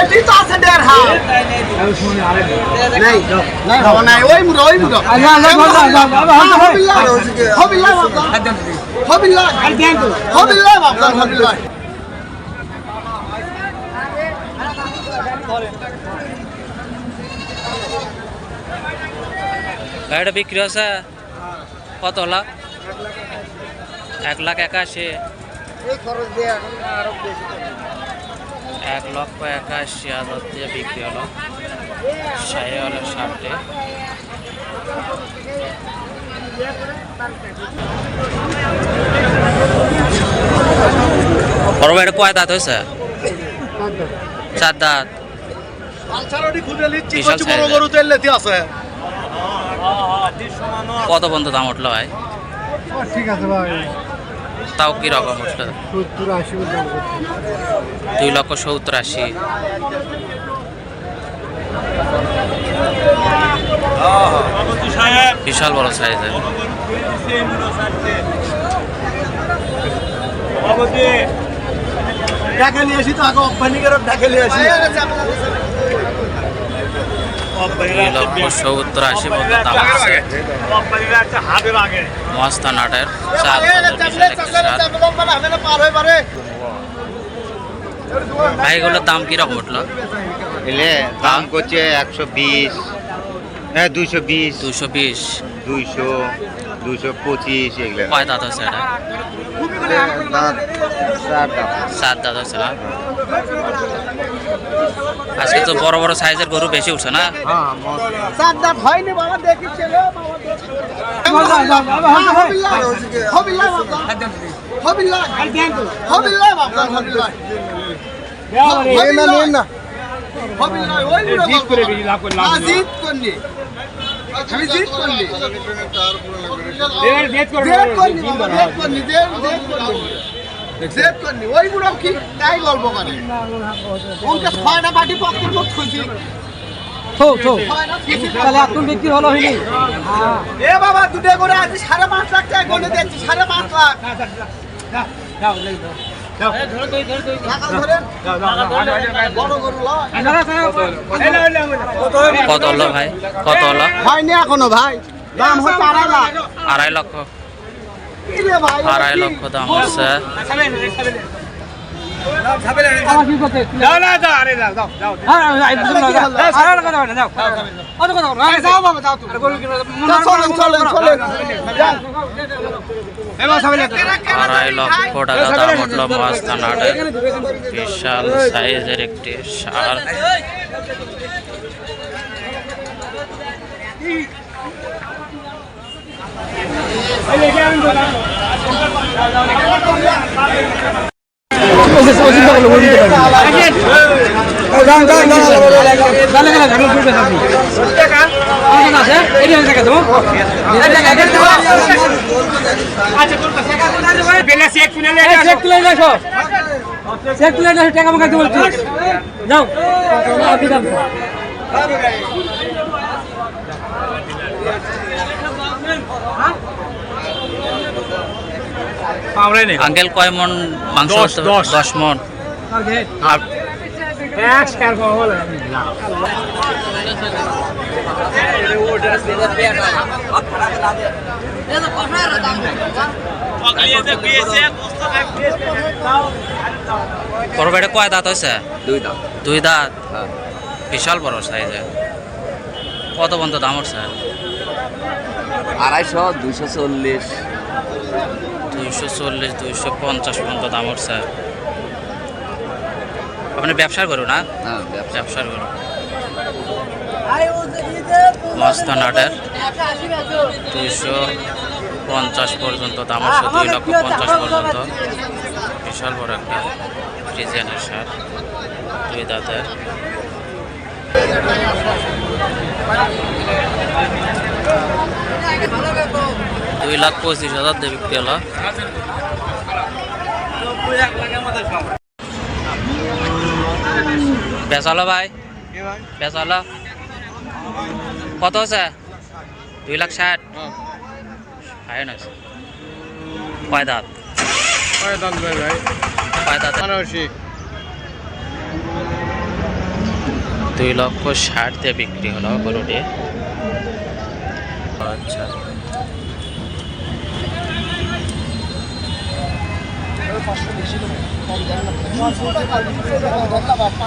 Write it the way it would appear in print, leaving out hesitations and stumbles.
এটি তো আছে দেড় হাত নাই নাই হওয়া নাই ওই মুড়ো হবিল্লাহ হবিল্লাহ গাড়িটা বিক্রি হচ্ছে কত লাখ? 1,81,000। 1,81,000 দিয়ে বিক্রি হলো শাহিওয়ালের শার্টে। বড় ভাই, এটা কয় দাঁত হয়েছে? 4 দাঁত। কত পর্যন্ত দাম উঠলো ভাই? ঠিক আছে ভাই, তাও কি রকম উঠলো? 2,70,000-80,000। বিশাল বড় সাইজের। ঢাকা নিয়ে আসি তো, আগে অব্বানিকের ঢাকা নিয়ে আসি। 2,70,000-80,000 মতো দাম আছে মস্তান আটের। ভাই, এগুলোর দাম কিরকম উঠলো? দাম করছে 120, 220, 220, 200, 225 এগুলো। কয় দাঁত আছে এটা? 7 দাঁত আছে না? আজকে তো বড় বড় সাইজের গরু বেশি উঠছে না? ওই বুড়ো কি তাই গল্প করে ওকে 6টা পার্টি পক্ষের মুখ খুঁজি বিক্রি হলো হইনি। এ বাবা, দুটো করে আজ 5.5 লাখ টাকা গনে দিচ্ছি। 5.5 লাখ। কত হলো ভাই? কত হলো? হয়নি এখনো ভাই, দাম হচ্ছে 2.5 লাখ। 2.5 লক্ষ। 2.5 লক্ষ দাম হচ্ছে। আড়াই লক্ষ টাকা দাম উঠলো মস্তান আটের বিশাল সাইজের একটি ষাঁড়। আঙ্কেল, কয় মন মাংস? 10 মন। বড় ভাইটা কয় দাঁত হয়েছে? 2 দাঁত। বিশাল বড় সাইজের। কত পর্যন্ত দাম উঠছে? 250, 240, 240, 250 পর্যন্ত দাম উঠছে। আপনি ব্যবসার করুন না? ব্যবসার করুন। মস্তান আটের 250 পর্যন্ত দাম উঠছে। 2,50,000 পর্যন্ত। বিশাল বড় একটা ফ্রিজিয়ানের ষাঁড়, 2 দাঁতের। $2,25,000 দিয়ে বিক্রি হলো। বেচালো ভাই? বেচালো কত আছে? 2,60,000। কয় দাঁত? কয় দাঁত? 2,60,000 দিয়ে বিক্রি হলো গরুটি। আচ্ছা, টাকা